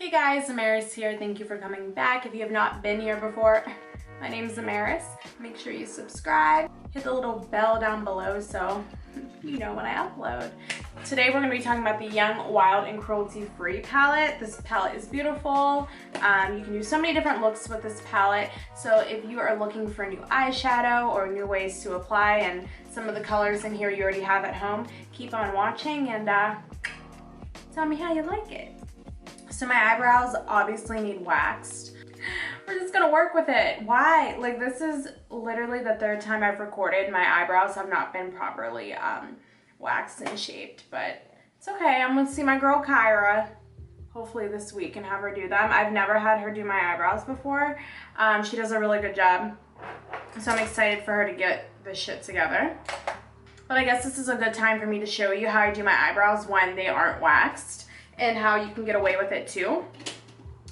Hey guys, Amaris here. Thank you for coming back. If you have not been here before, my name is Amaris. Make sure you subscribe. Hit the little bell down below so you know when I upload. Today we're going to be talking about the Young, Wild, and Cruelty-Free palette. This palette is beautiful. You can do so many different looks with this palette. So if you are looking for a new eyeshadow or new ways to apply and some of the colors in here you already have at home, keep on watching and tell me how you like it. So my eyebrows obviously need waxed. We're just gonna work with it. Why? Like, this is literally the third time I've recorded. My eyebrows have not been properly waxed and shaped, but it's okay. I'm gonna see my girl Kyra hopefully this week and have her do them. I've never had her do my eyebrows before. She does a really good job, so I'm excited for her to get this shit together. But I guess this is a good time for me to show you how I do my eyebrows when they aren't waxed and how you can get away with it too.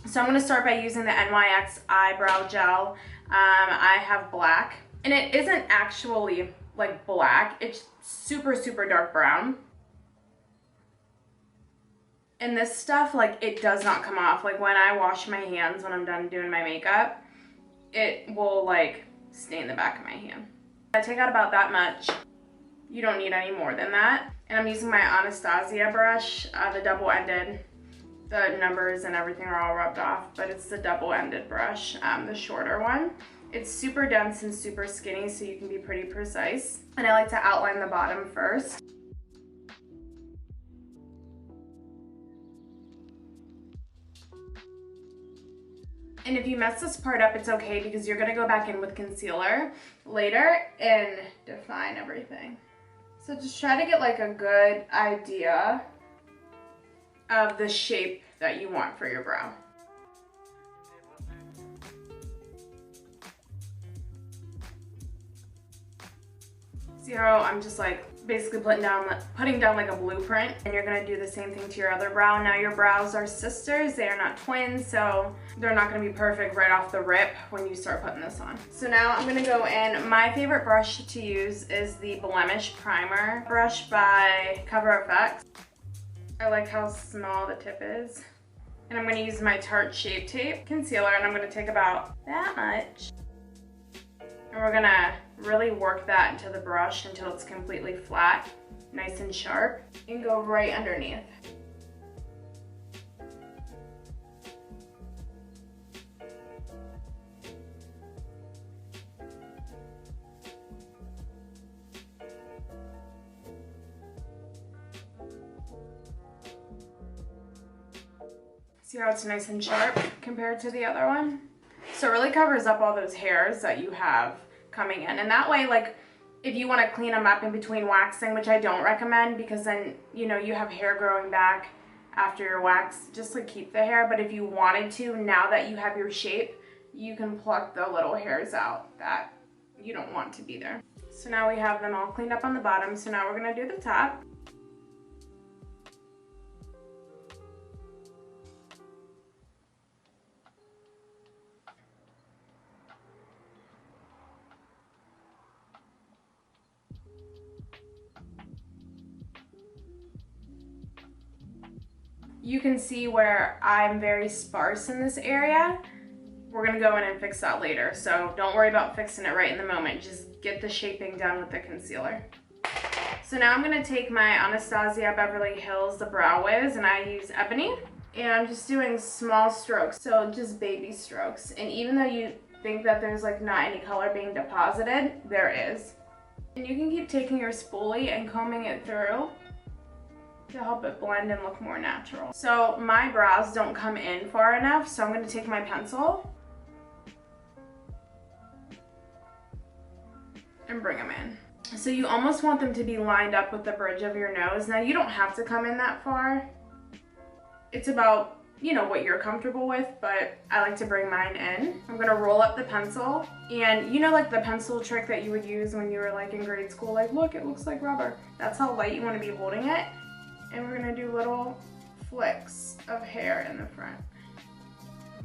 So I'm going to start by using the NYX eyebrow gel. I have black, and it isn't actually like black. It's super, super dark brown. And this stuff, like, it does not come off. Like, when I wash my hands when I'm done doing my makeup, it will like stain the back of my hand. I take out about that much. You don't need any more than that. And I'm using my Anastasia brush, the double-ended. The numbers and everything are all rubbed off, but it's the double-ended brush, the shorter one. It's super dense and super skinny, so you can be pretty precise. And I like to outline the bottom first. And if you mess this part up, it's okay, because you're gonna go back in with concealer later and define everything. So just try to get like a good idea of the shape that you want for your brow. See how I'm just like basically putting down like a blueprint, and you're gonna do the same thing to your other brow. Now your brows are sisters, they are not twins, so they're not gonna be perfect right off the rip when you start putting this on. So now I'm gonna go in. My favorite brush to use is the Blemish Primer brush by Cover FX. I like how small the tip is. And I'm gonna use my Tarte Shape Tape concealer, and I'm gonna take about that much. And we're gonna really work that into the brush until it's completely flat, nice and sharp, and go right underneath. See how it's nice and sharp compared to the other one? So it really covers up all those hairs that you have coming in. And that way, like, if you want to clean them up in between waxing, which I don't recommend, because then, you know, you have hair growing back after your wax, just like keep the hair. But if you wanted to, now that you have your shape, you can pluck the little hairs out that you don't want to be there. So now we have them all cleaned up on the bottom. So now we're going to do the top. You can see where I'm very sparse in this area. We're gonna go in and fix that later, so don't worry about fixing it right in the moment. Just get the shaping done with the concealer. So now I'm gonna take my Anastasia Beverly Hills, the Brow Wiz, and I use Ebony. And I'm just doing small strokes, so just baby strokes. And even though you think that there's like not any color being deposited, there is. And you can keep taking your spoolie and combing it through to help it blend and look more natural. So my brows don't come in far enough, so I'm going to take my pencil and bring them in. So you almost want them to be lined up with the bridge of your nose. Now you don't have to come in that far. It's about, you know, what you're comfortable with, but I like to bring mine in. I'm going to roll up the pencil, and you know, like the pencil trick that you would use when you were like in grade school, like, look, it looks like rubber. That's how light you want to be holding it. And we're gonna do little flicks of hair in the front.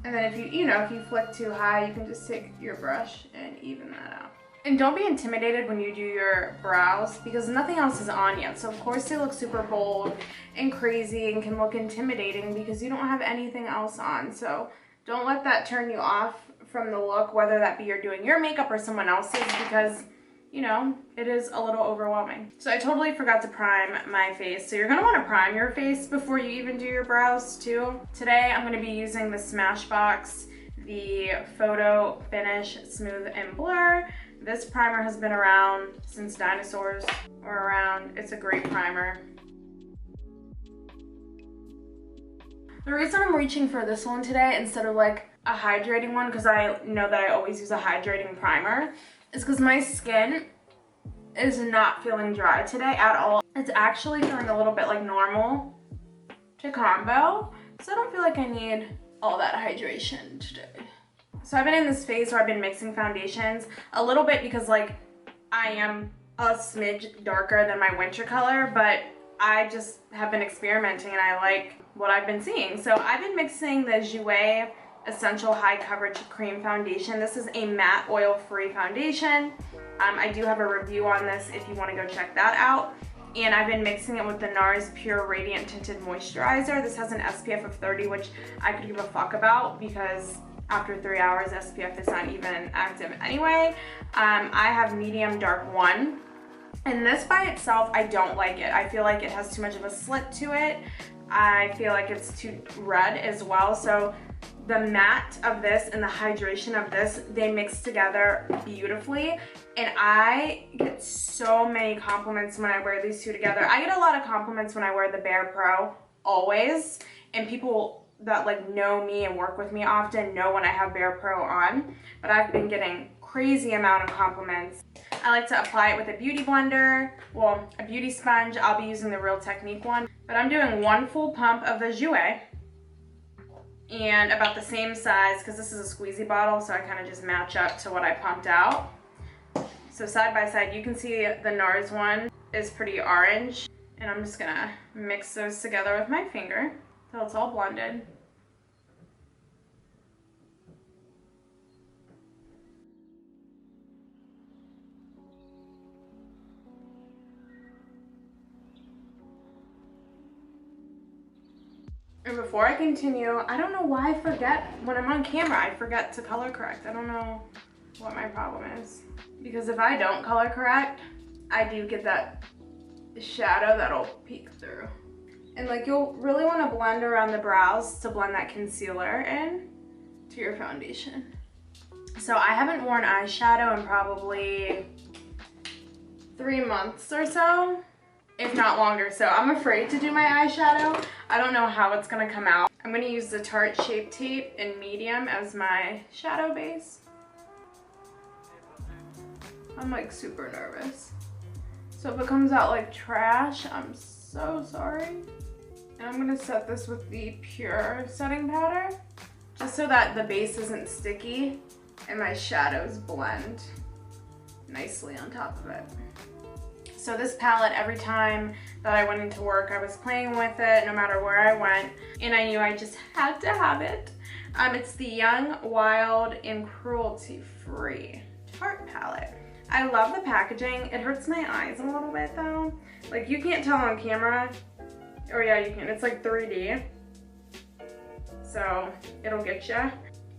And then if you flick too high, you can just take your brush and even that out. And don't be intimidated when you do your brows because nothing else is on yet. So of course they look super bold and crazy and can look intimidating because you don't have anything else on. So don't let that turn you off from the look, whether that be you're doing your makeup or someone else's, because you know, it is a little overwhelming. So I totally forgot to prime my face. So you're gonna wanna prime your face before you even do your brows too. Today I'm gonna be using the Smashbox, the Photo Finish Smooth and Blur. This primer has been around since dinosaurs were around. It's a great primer. The reason I'm reaching for this one today instead of like a hydrating one, because I know that I always use a hydrating primer, is because my skin is not feeling dry today at all. It's actually feeling a little bit like normal to combo, so I don't feel like I need all that hydration today. So I've been in this phase where I've been mixing foundations a little bit because like I am a smidge darker than my winter color, but I just have been experimenting and I like what I've been seeing. So I've been mixing the GOOP Essential High Coverage Cream Foundation. This is a matte oil-free foundation. I do have a review on this if you want to go check that out. And I've been mixing it with the NARS Pure Radiant Tinted Moisturizer. This has an SPF of 30, which I could give a fuck about because after 3 hours, SPF is not even active anyway. I have medium dark 1. And this by itself, I don't like it. I feel like it has too much of a slit to it. I feel like it's too red as well. So the matte of this and the hydration of this, they mix together beautifully. And I get so many compliments when I wear these two together. I get a lot of compliments when I wear the Bare Pro, always. And people that like know me and work with me often know when I have Bare Pro on. But I've been getting crazy amount of compliments. I like to apply it with a beauty blender, well, a beauty sponge. I'll be using the Real Technique one. But I'm doing 1 full pump of the GOOP. And about the same size, because this is a squeezy bottle, so I kind of just match up to what I pumped out. So side by side, you can see the NARS one is pretty orange. And I'm just gonna mix those together with my finger till it's all blended. And before I continue, I don't know why I forget when I'm on camera, I forget to color correct. I don't know what my problem is. Because if I don't color correct, I do get that shadow that'll peek through. And like you'll really want to blend around the brows to blend that concealer in to your foundation. So I haven't worn eyeshadow in probably 3 months or so, if not longer. So I'm afraid to do my eyeshadow. I don't know how it's gonna come out. I'm gonna use the Tarte Shape Tape in medium as my shadow base. I'm like super nervous. So if it comes out like trash, I'm so sorry. And I'm gonna set this with the Pure setting powder, just so that the base isn't sticky and my shadows blend nicely on top of it. So this palette, every time that I went into work, I was playing with it no matter where I went, and I knew I just had to have it. It's the Young, Wild, and Cruelty Free Tarte palette. I love the packaging. It hurts my eyes a little bit though. Like you can't tell on camera, or yeah you can, it's like 3D. So it'll get you.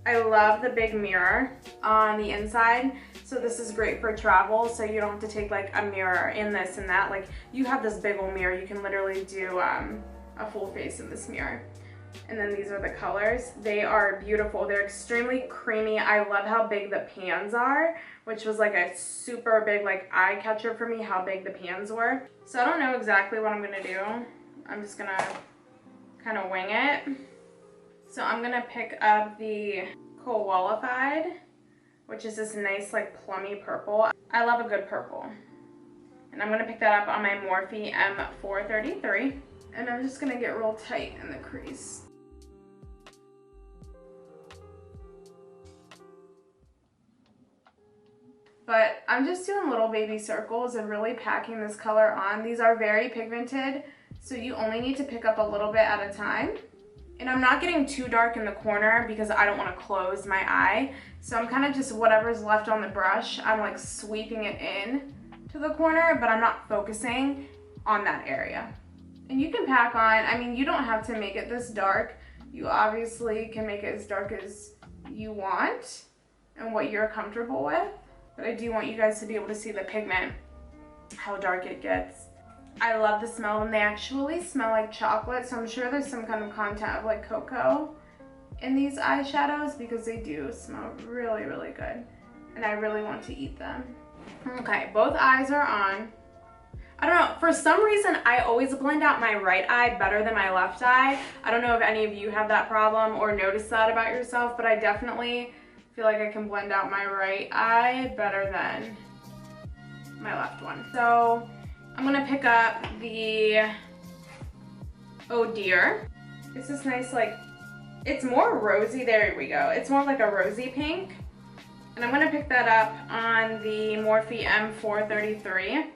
I love the big mirror on the inside. So this is great for travel, so you don't have to take like a mirror in this and that. Like you have this big old mirror, you can literally do a full face in this mirror. And then these are the colors. They are beautiful. They're extremely creamy. I love how big the pans are, which was like a super big like eye catcher for me, how big the pans were. So I don't know exactly what I'm gonna do. I'm just gonna kind of wing it. So I'm gonna pick up the Qualified, which is this nice like plummy purple. I love a good purple. And I'm gonna pick that up on my Morphe M433. And I'm just gonna get real tight in the crease. But I'm just doing little baby circles and really packing this color on. These are very pigmented, so you only need to pick up a little bit at a time. And I'm not getting too dark in the corner because I don't want to close my eye. So I'm kind of just whatever's left on the brush, I'm like sweeping it in to the corner, but I'm not focusing on that area. And you can pack on, I mean, you don't have to make it this dark. You obviously can make it as dark as you want and what you're comfortable with. But I do want you guys to be able to see the pigment, how dark it gets. I love the smell of them. They actually smell like chocolate, so I'm sure there's some kind of content of like cocoa in these eyeshadows because they do smell really, really good. And I really want to eat them. Okay, both eyes are on. I don't know, for some reason I always blend out my right eye better than my left eye. I don't know if any of you have that problem or notice that about yourself, but I definitely feel like I can blend out my right eye better than my left one. So I'm gonna pick up the Oh Dear. It's this nice, like, it's more rosy, there we go. It's more like a rosy pink. And I'm gonna pick that up on the Morphe M433.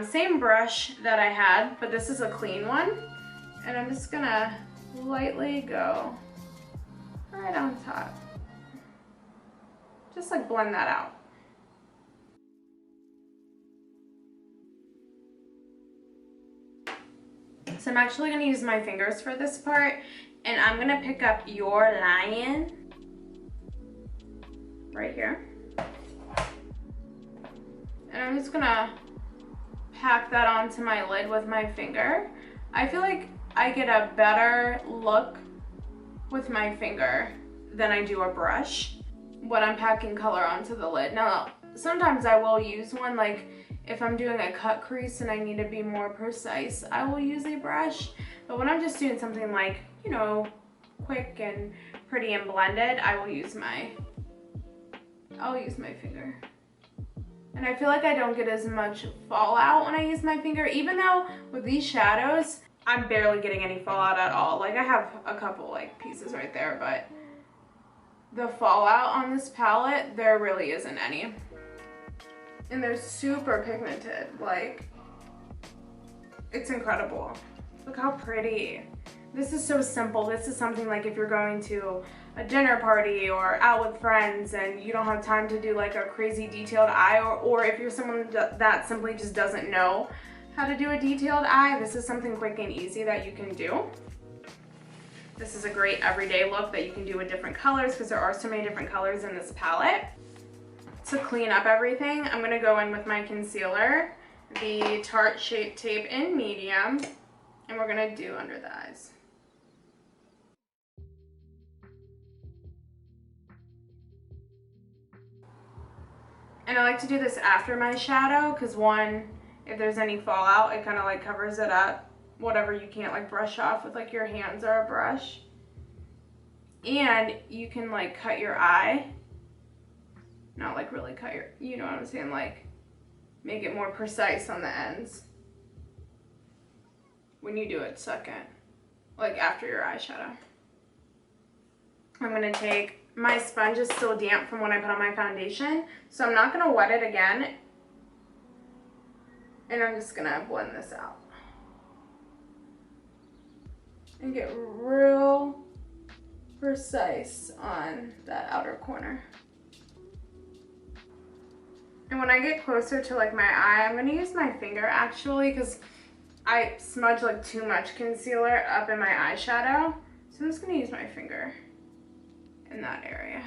Same brush that I had, but this is a clean one. And I'm just gonna lightly go right on top. Just like blend that out. So I'm actually going to use my fingers for this part, and I'm going to pick up Your Lion right here. And I'm just going to pack that onto my lid with my finger. I feel like I get a better look with my finger than I do a brush when I'm packing color onto the lid. Now, sometimes I will use one, like if I'm doing a cut crease and I need to be more precise, I will use a brush. But when I'm just doing something like, you know, quick and pretty and blended, I'll use my finger. And I feel like I don't get as much fallout when I use my finger, even though with these shadows, I'm barely getting any fallout at all. Like I have a couple like pieces right there, but the fallout on this palette, there really isn't any. And they're super pigmented, like, it's incredible. Look how pretty. This is so simple. This is something like if you're going to a dinner party or out with friends and you don't have time to do like a crazy detailed eye, or if you're someone that simply just doesn't know how to do a detailed eye, this is something quick and easy that you can do. This is a great everyday look that you can do with different colors because there are so many different colors in this palette. To clean up everything, I'm going to go in with my concealer, the Tarte Shape Tape in medium, and we're going to do under the eyes. And I like to do this after my shadow because one, if there's any fallout, it kind of like covers it up. Whatever you can't like brush off with like your hands or a brush. And you can like cut your eye. Not like really cut your, you know what I'm saying, like make it more precise on the ends when you do it second, like after your eyeshadow. I'm gonna take, my sponge is still damp from when I put on my foundation, so I'm not gonna wet it again, and I'm just gonna blend this out and get real precise on that outer corner. And when I get closer to like my eye, I'm gonna use my finger actually because I smudge like too much concealer up in my eyeshadow. So I'm just gonna use my finger in that area.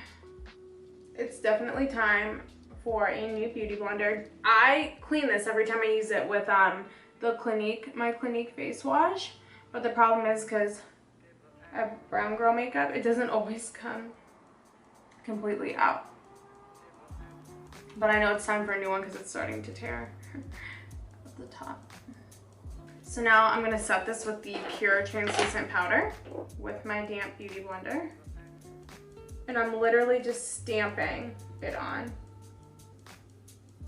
It's definitely time for a new beauty blender. I clean this every time I use it with the Clinique, my Clinique face wash. But the problem is because I have brown girl makeup, it doesn't always come completely out. But I know it's time for a new one because it's starting to tear at the top. So now I'm going to set this with the Pure Translucent Powder with my damp beauty blender. And I'm literally just stamping it on.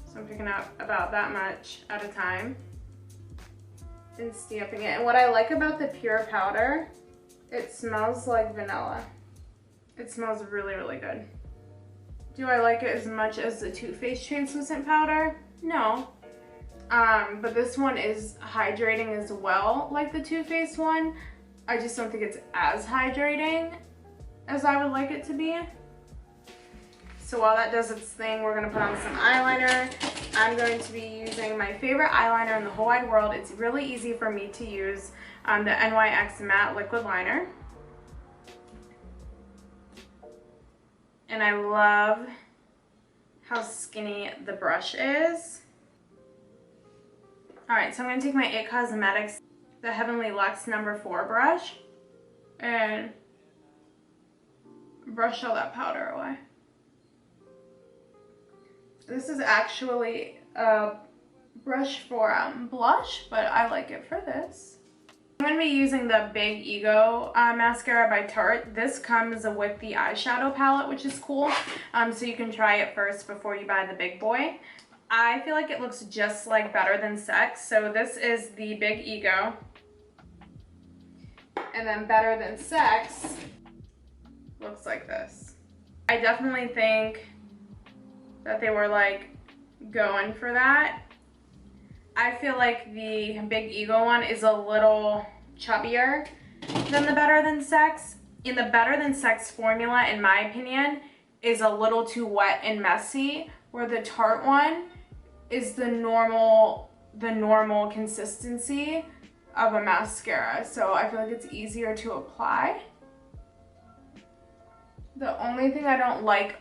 So I'm picking up about that much at a time and stamping it. And what I like about the Pure powder, it smells like vanilla. It smells really, really good. Do I like it as much as the Too Faced Translucent Powder? No. But this one is hydrating as well, like the Too Faced one. I just don't think it's as hydrating as I would like it to be. So while that does its thing, we're gonna put on some eyeliner. I'm going to be using my favorite eyeliner in the whole wide world. It's really easy for me to use, the NYX Matte Liquid Liner. And I love how skinny the brush is. All right, so I'm gonna take my IT Cosmetics, the Heavenly Luxe number 4 brush, and brush all that powder away. This is actually a brush for blush, but I like it for this. I'm going to be using the Big Ego mascara by Tarte. This comes with the eyeshadow palette, which is cool. So you can try it first before you buy the big boy. I feel like it looks just like Better Than Sex. So this is the Big Ego. And then Better Than Sex looks like this. I definitely think that they were like going for that. I feel like the Big Ego one is a little chubbier than the Better Than Sex. And the Better Than Sex formula, in my opinion, is a little too wet and messy, where the Tarte one is the normal consistency of a mascara. So I feel like it's easier to apply. The only thing I don't like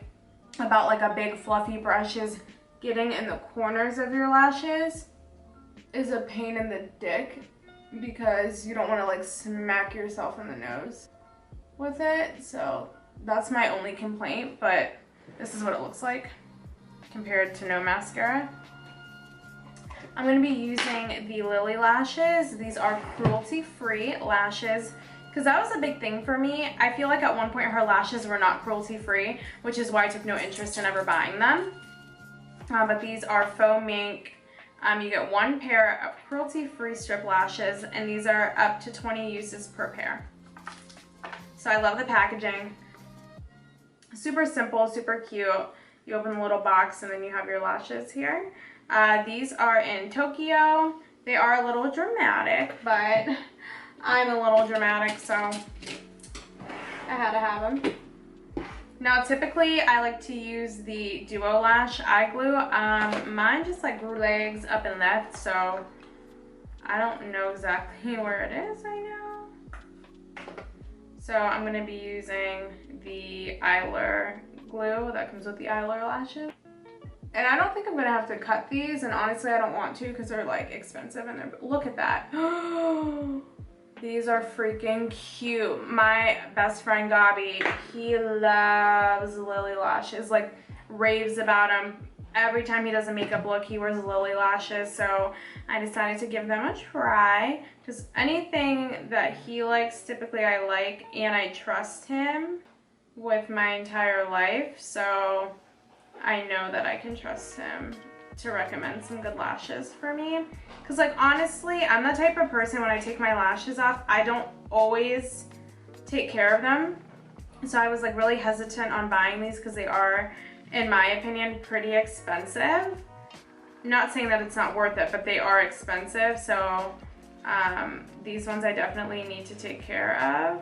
about like a big fluffy brush is getting in the corners of your lashes is a pain in the dick, because you don't want to like smack yourself in the nose with it. So that's my only complaint, but this is what it looks like compared to no mascara. I'm going to be using the Lily lashes. These are cruelty-free lashes, because that was a big thing for me. I feel like at one point her lashes were not cruelty-free, which is why I took no interest in ever buying them. But these are faux mink. You get 1 pair of cruelty-free strip lashes, and these are up to 20 uses per pair. So I love the packaging. Super simple, super cute. You open the little box and then you have your lashes here. These are in Tokyo. They are a little dramatic, but I'm a little dramatic, so I had to have them. Now, typically, I like to use the Duo Lash eye glue. Mine just like grew legs up and left, so I don't know exactly where it is right now. So I'm going to be using the eyeliner glue that comes with the eyeliner lashes. And I don't think I'm going to have to cut these, and honestly, I don't want to because they're like expensive, and look at that. These are freaking cute. My best friend Gabi, he loves Lily lashes, like raves about them. Every time he does a makeup look, he wears Lily lashes, so I decided to give them a try. Because anything that he likes, typically I like, and I trust him with my entire life, so I know that I can trust him to recommend some good lashes for me. Because like honestly, I'm the type of person, when I take my lashes off, I don't always take care of them. So I was like really hesitant on buying these because they are, in my opinion, pretty expensive. Not saying that it's not worth it, but they are expensive. So these ones I definitely need to take care of.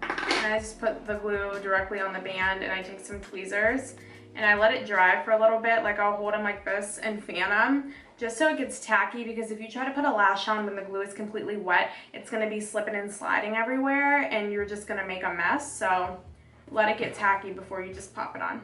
And I just put the glue directly on the band, and I take some tweezers and I let it dry for a little bit. Like I'll hold them like this and fan them just so it gets tacky, because if you try to put a lash on when the glue is completely wet, it's going to be slipping and sliding everywhere and you're just going to make a mess. So let it get tacky before you just pop it on.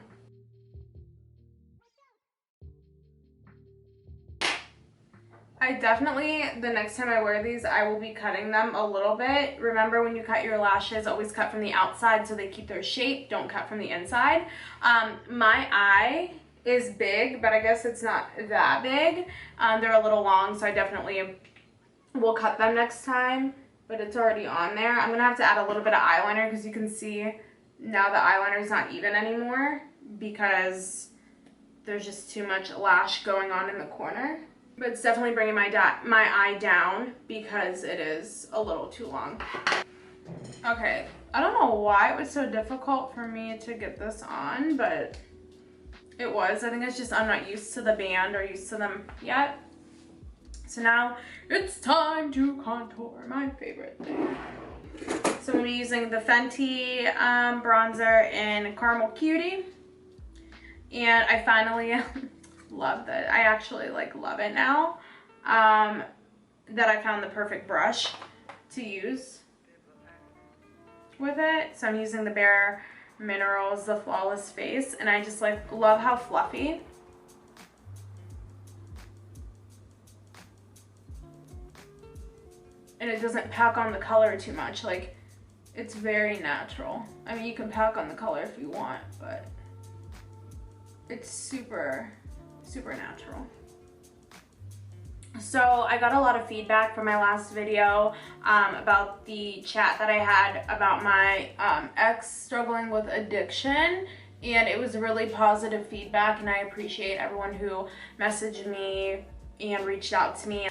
I definitely, the next time I wear these, I will be cutting them a little bit. Remember, when you cut your lashes, always cut from the outside so they keep their shape. Don't cut from the inside. My eye is big, but I guess it's not that big. They're a little long, so I definitely will cut them next time, but it's already on there. I'm gonna have to add a little bit of eyeliner, because you can see now the eyeliner is not even anymore because there's just too much lash going on in the corner. But it's definitely bringing my eye down because it is a little too long. Okay, I don't know why it was so difficult for me to get this on, but it was. I think it's just I'm not used to the band or used to them yet. So now it's time to contour, my favorite thing. So I'm gonna be using the Fenty bronzer in Caramel Cutie. And I finally love that. I actually like love it now that I found the perfect brush to use with it. So I'm using the Bare Minerals, the Flawless Face, and I just like love how fluffy. And it doesn't pack on the color too much. Like, it's very natural. I mean, you can pack on the color if you want, but it's super, super natural. So I got a lot of feedback from my last video about the chat that I had about my ex struggling with addiction, and it was really positive feedback, and I appreciate everyone who messaged me and reached out to me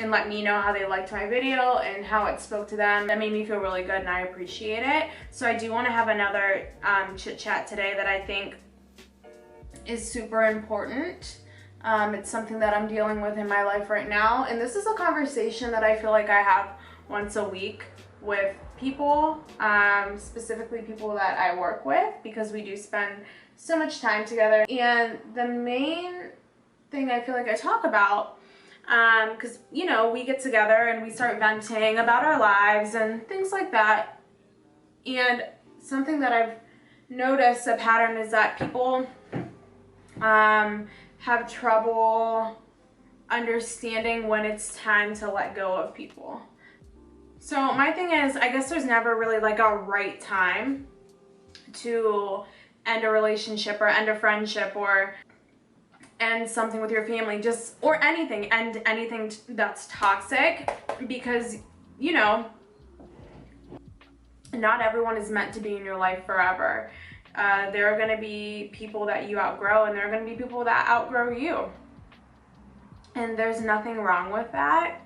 and let me know how they liked my video and how it spoke to them. That made me feel really good, and I appreciate it. So I do want to have another chit chat today that I think is super important. It's something that I'm dealing with in my life right now, and this is a conversation that I feel like I have once a week with people, specifically people that I work with, because we do spend so much time together. And the main thing I feel like I talk about, because, you know, we get together and we start venting about our lives and things like that. And something that I've noticed, a pattern, is that people have trouble understanding when it's time to let go of people. So my thing is, I guess there's never really like a right time to end a relationship or end a friendship or end something with your family, just, or anything, end anything that's toxic, because, you know, not everyone is meant to be in your life forever. There are going to be people that you outgrow, and there are going to be people that outgrow you. And there's nothing wrong with that.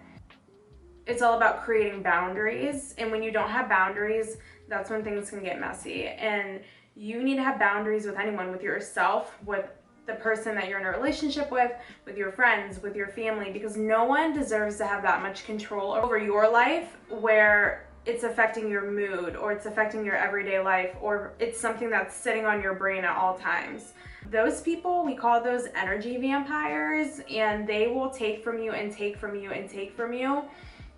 It's all about creating boundaries. And when you don't have boundaries, that's when things can get messy. And you need to have boundaries with anyone, with yourself, with the person that you're in a relationship with your friends, with your family, because no one deserves to have that much control over your life where it's affecting your mood, or it's affecting your everyday life, or it's something that's sitting on your brain at all times. Those people, we call those energy vampires, and they will take from you and take from you and take from you,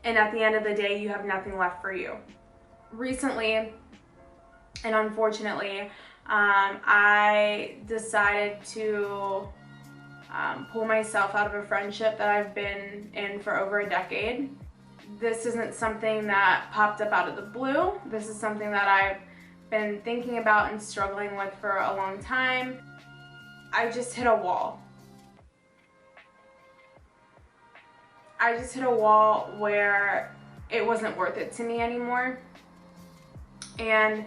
and at the end of the day, you have nothing left for you. Recently, and unfortunately, I decided to pull myself out of a friendship that I've been in for over a decade. This isn't something that popped up out of the blue. This is something that I've been thinking about and struggling with for a long time. I just hit a wall. I just hit a wall where it wasn't worth it to me anymore. And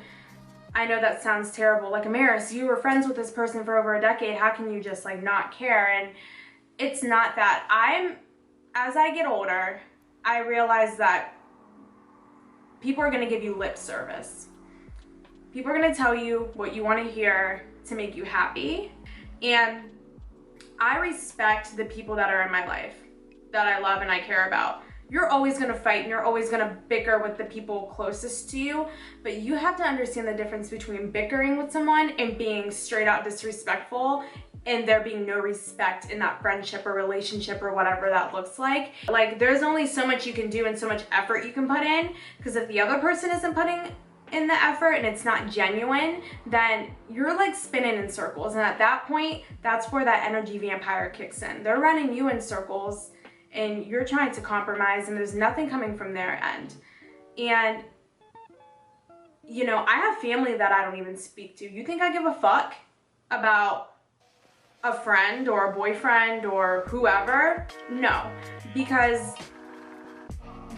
I know that sounds terrible. Like, Amaris, you were friends with this person for over a decade. How can you just like not care? And it's not that. As I get older, I realize that people are going to give you lip service. People are going to tell you what you want to hear to make you happy. And I respect the people that are in my life, that I love and I care about. You're always going to fight, and you're always going to bicker with the people closest to you, but you have to understand the difference between bickering with someone and being straight out disrespectful, and there being no respect in that friendship or relationship or whatever that looks like. Like, there's only so much you can do and so much effort you can put in, because if the other person isn't putting in the effort and it's not genuine, then you're like spinning in circles. And at that point, that's where that energy vampire kicks in. They're running you in circles, and you're trying to compromise, and there's nothing coming from their end. And, you know, I have family that I don't even speak to. You think I give a fuck about a friend or a boyfriend or whoever? No, because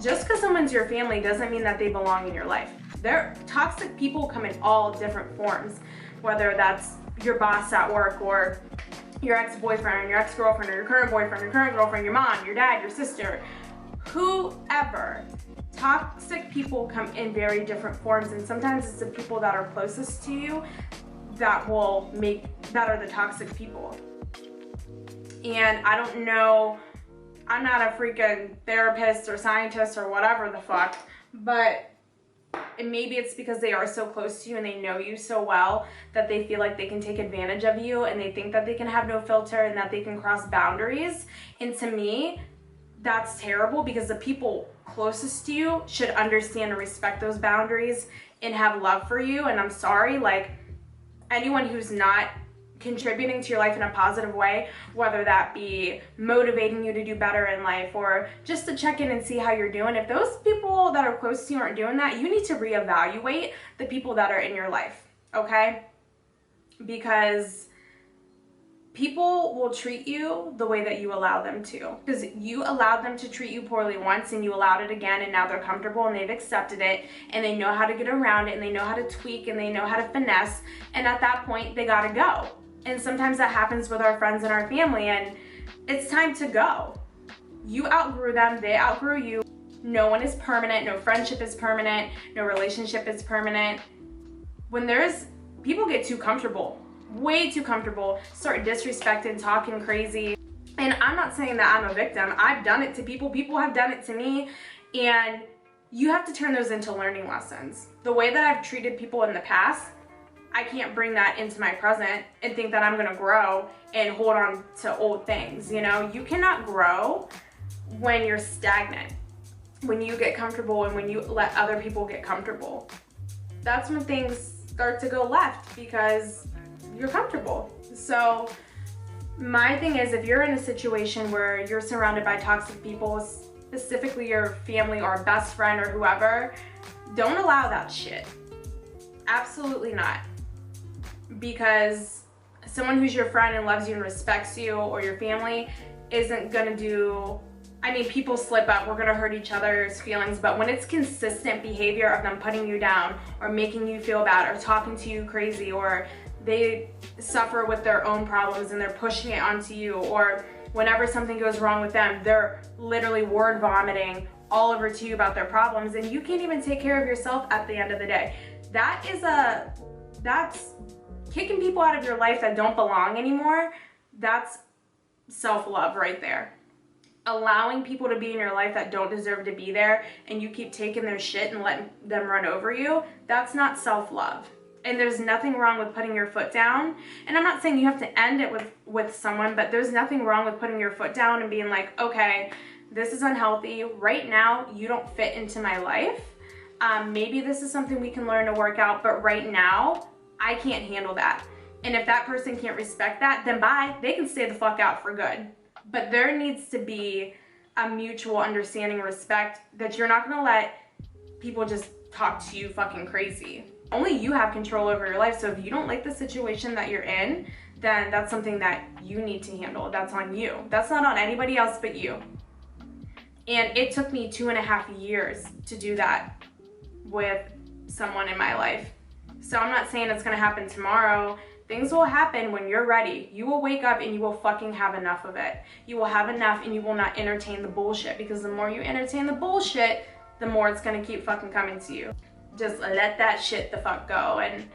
just because someone's your family doesn't mean that they belong in your life. Toxic people come in all different forms, whether that's your boss at work, or your ex-boyfriend, or your ex-girlfriend, or your current boyfriend, your current girlfriend, your mom, your dad, your sister, whoever. Toxic people come in very different forms, and sometimes it's the people that are closest to you that are the toxic people. And I don't know I'm not a freaking therapist or scientist or whatever the fuck, but maybe it's because they are so close to you and they know you so well that they feel like they can take advantage of you, and they think that they can have no filter and that they can cross boundaries. And to me, that's terrible, because the people closest to you should understand and respect those boundaries and have love for you. And I'm sorry, like, anyone who's not contributing to your life in a positive way, whether that be motivating you to do better in life or just to check in and see how you're doing, if those people that are close to you aren't doing that, you need to reevaluate the people that are in your life, okay? Because people will treat you the way that you allow them to, because you allowed them to treat you poorly once and you allowed it again, and now they're comfortable and they've accepted it and they know how to get around it and they know how to tweak and they know how to finesse, and at that point they gotta go. And sometimes that happens with our friends and our family, and it's time to go. You outgrew them, they outgrew you. No one is permanent, no friendship is permanent, no relationship is permanent. When people get too comfortable, way too comfortable, start disrespecting, talking crazy. And I'm not saying that I'm a victim. I've done it to people. People have done it to me. And you have to turn those into learning lessons. The way that I've treated people in the past, I can't bring that into my present and think that I'm gonna grow and hold on to old things, you know? You cannot grow when you're stagnant, when you get comfortable and when you let other people get comfortable. That's when things start to go left, because you're comfortable. So my thing is, if you're in a situation where you're surrounded by toxic people, specifically your family or best friend or whoever, don't allow that shit. Absolutely not. Because someone who's your friend and loves you and respects you, or your family, isn't gonna do, I mean, people slip up, we're gonna hurt each other's feelings, but when it's consistent behavior of them putting you down or making you feel bad or talking to you crazy, or they suffer with their own problems and they're pushing it onto you, or whenever something goes wrong with them, they're literally word vomiting all over to you about their problems, and you can't even take care of yourself at the end of the day. That's kicking people out of your life that don't belong anymore. That's self-love right there. Allowing people to be in your life that don't deserve to be there, and you keep taking their shit and letting them run over you, that's not self-love. And there's nothing wrong with putting your foot down. And I'm not saying you have to end it with someone, but there's nothing wrong with putting your foot down and being like, okay, this is unhealthy. Right now, you don't fit into my life. Maybe this is something we can learn to work out, but right now, I can't handle that. And if that person can't respect that, then bye. They can stay the fuck out for good. But there needs to be a mutual understanding, respect, that you're not gonna let people just talk to you fucking crazy. Only you have control over your life. So if you don't like the situation that you're in, then that's something that you need to handle. That's on you. That's not on anybody else but you. And it took me 2.5 years to do that with someone in my life. So I'm not saying it's gonna happen tomorrow. Things will happen when you're ready. You will wake up and you will fucking have enough of it. You will have enough and you will not entertain the bullshit, because the more you entertain the bullshit, the more it's gonna keep fucking coming to you. Just let that shit the fuck go. And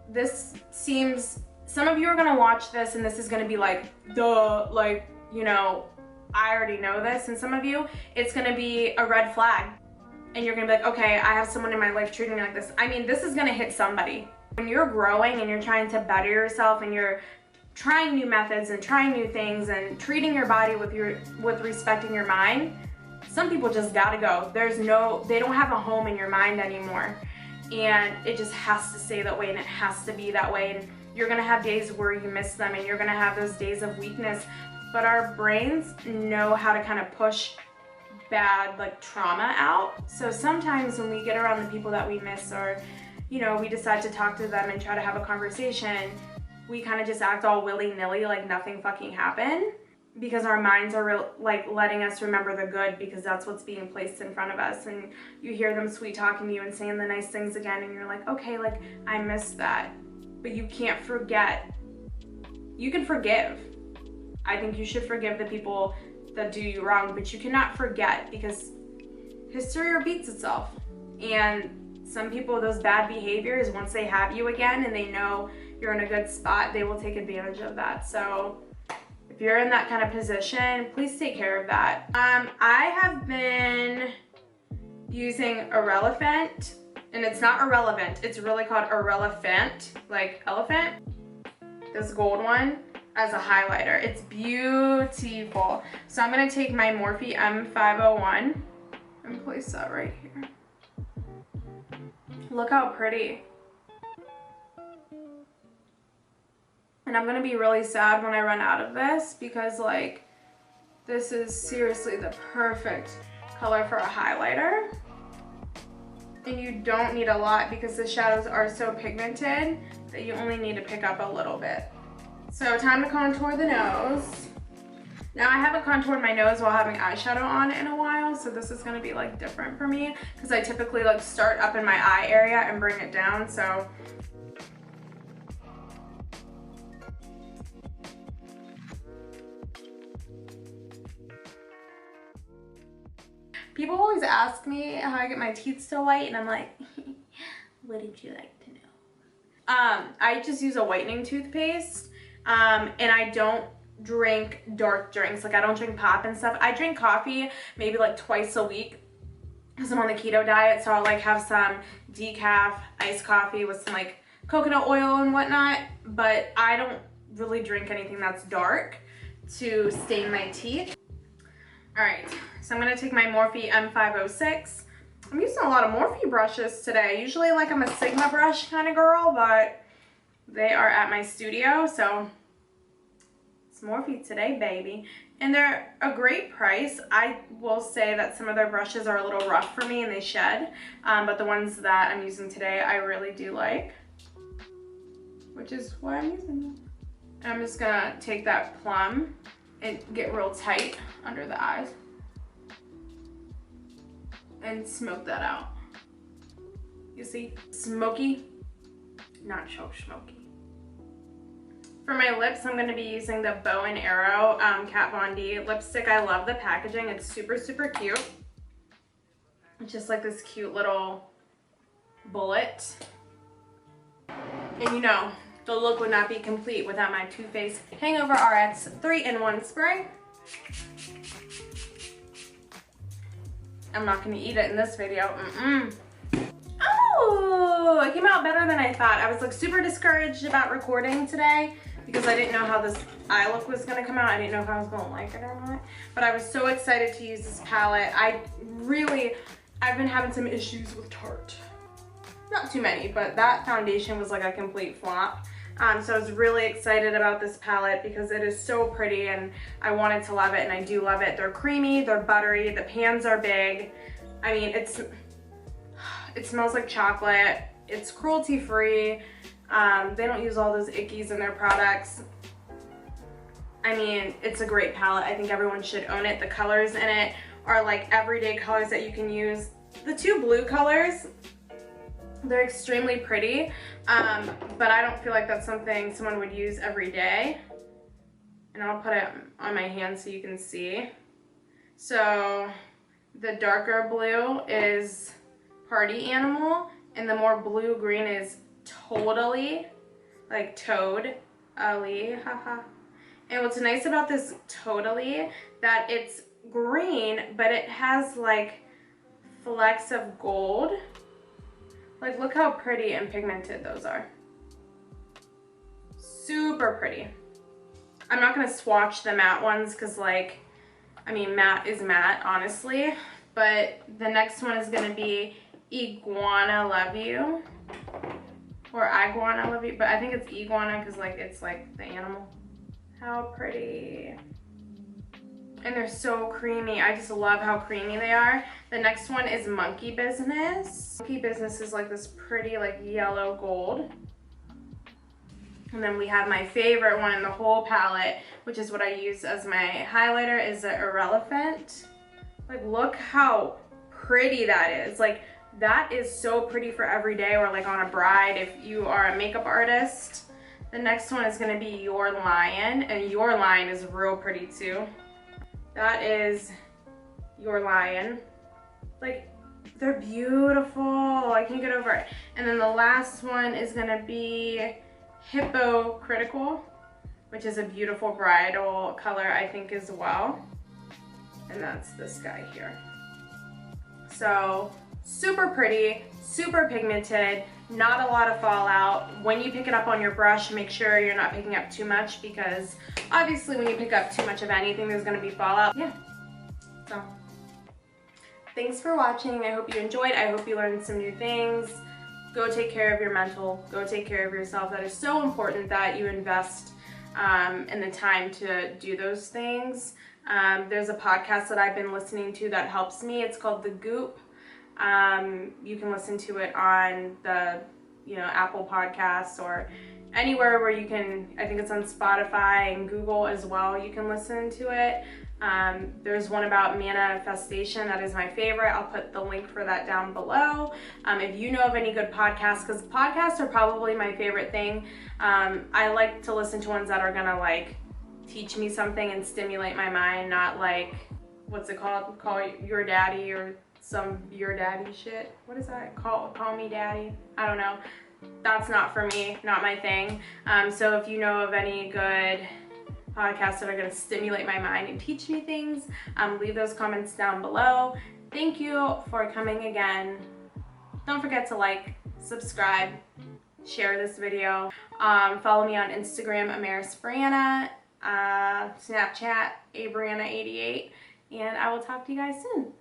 this seems, some of you are gonna watch this and this is gonna be like, duh, like, you know, I already know this. And some of you, it's gonna be a red flag. And you're gonna be like, okay, I have someone in my life treating me like this. I mean, this is gonna hit somebody. When you're growing and you're trying to better yourself and you're trying new methods and trying new things and treating your body with respecting your mind, some people just gotta go. They don't have a home in your mind anymore. And it just has to stay that way, and it has to be that way. And you're gonna have days where you miss them, and you're gonna have those days of weakness. But our brains know how to kind of push bad, like, trauma out. So sometimes when we get around the people that we miss, or, you know, we decide to talk to them and try to have a conversation, we kind of just act all willy-nilly like nothing fucking happened, because our minds are like letting us remember the good, because that's what's being placed in front of us. And you hear them sweet talking to you and saying the nice things again, and you're like, okay, like, I missed that. But you can't forget. You can forgive. I think you should forgive the people that do you wrong, but you cannot forget, because history repeats itself. And some people, those bad behaviors, once they have you again and they know you're in a good spot, they will take advantage of that. So if If you're in that kind of position, please take care of that. I have been using Irrelevant, and it's not irrelevant, it's really called Irrelevant, like elephant. This gold one as a highlighter. It's beautiful. So I'm gonna take my Morphe M501 and place that right here. Look how pretty. And I'm gonna be really sad when I run out of this because like, this is seriously the perfect color for a highlighter. And you don't need a lot because the shadows are so pigmented that you only need to pick up a little bit. So time to contour the nose. Now I haven't contoured my nose while having eyeshadow on in a while, so this is gonna be like different for me because I typically like start up in my eye area and bring it down, so. People always ask me how I get my teeth so white, and I'm like, what would you like to know? I just use a whitening toothpaste, and I don't drink dark drinks. Like I don't drink pop and stuff. I drink coffee maybe like twice a week because I'm on the keto diet, so I'll like have some decaf iced coffee with some like coconut oil and whatnot, but I don't really drink anything that's dark to stain my teeth. All right, so I'm gonna take my Morphe M506. I'm using a lot of Morphe brushes today. Usually like I'm a Sigma brush kind of girl, but they are at my studio, so it's Morphe today, baby. And they're a great price. I will say that some of their brushes are a little rough for me and they shed, but the ones that I'm using today I really do like, which is why I'm using them. And I'm just gonna take that plum and get real tight under the eyes and smoke that out. You see, smoky, not so smoky. For my lips, I'm gonna be using the Bow and Arrow Kat Von D lipstick. I love the packaging, it's super, super cute. It's just like this cute little bullet. And you know, the look would not be complete without my Too Faced Hangover RX 3-in-1 spray. I'm not gonna eat it in this video. Oh, it came out better than I thought. I was like super discouraged about recording today because I didn't know how this eye look was gonna come out. I didn't know if I was gonna like it or not. But I was so excited to use this palette. I've been having some issues with Tarte. Not too many, but that foundation was like a complete flop. So I was really excited about this palette because it is so pretty and I wanted to love it, and I do love it. They're creamy, they're buttery, the pans are big. I mean, it smells like chocolate. It's cruelty free. They don't use all those ickies in their products. I mean, it's a great palette. I think everyone should own it. The colors in it are like everyday colors that you can use. The two blue colors, they're extremely pretty, but I don't feel like that's something someone would use every day. And I'll put it on my hand so you can see. So the darker blue is Party Animal, and the more blue-green is Totally, like Toad, Ali, haha. And what's nice about this Totally, that it's green, but it has like flecks of gold. Like, look how pretty and pigmented those are. Super pretty. I'm not gonna swatch the matte ones because, like, I mean, matte is matte, honestly. But the next one is gonna be Iguana Love You. Or Iguana Love You, but I think it's Iguana because, like, it's like the animal. How pretty. And they're so creamy. I just love how creamy they are. The next one is Monkey Business. Monkey Business is like this pretty like yellow gold. And then we have my favorite one in the whole palette, which is what I use as my highlighter, is the Irrelevant. Like, look how pretty that is. Like, that is so pretty for every day or like on a bride if you are a makeup artist. The next one is gonna be Your Lion, and Your Lion is real pretty too. That is Your Lion. Like, they're beautiful. I can't get over it. And then the last one is gonna be Hypocritical. which is a beautiful bridal color, I think, as well. And that's this guy here. So super pretty, super pigmented, not a lot of fallout. When you pick it up on your brush, make sure you're not picking up too much, because obviously when you pick up too much of anything, there's gonna be fallout. Yeah, so thanks for watching. I hope you enjoyed. I hope you learned some new things. Go take care of your mental, go take care of yourself. That is so important that you invest in the time to do those things. There's a podcast that I've been listening to that helps me. It's called the GOOP. You can listen to it on the, Apple Podcasts or anywhere where you can. I think it's on Spotify and Google as well. You can listen to it. There's one about manifestation that is my favorite. I'll put the link for that down below. If you know of any good podcasts, because podcasts are probably my favorite thing. I like to listen to ones that are gonna like teach me something and stimulate my mind, not like, what's it called? Call your daddy or some your daddy shit. What is that? Call me daddy? I don't know. That's not for me, not my thing. So if you know of any good podcasts that are going to stimulate my mind and teach me things, leave those comments down below. Thank you for coming again. Don't forget to like, subscribe, share this video. Follow me on Instagram, Amarisbrianna, Snapchat, Abrianna88, and I will talk to you guys soon.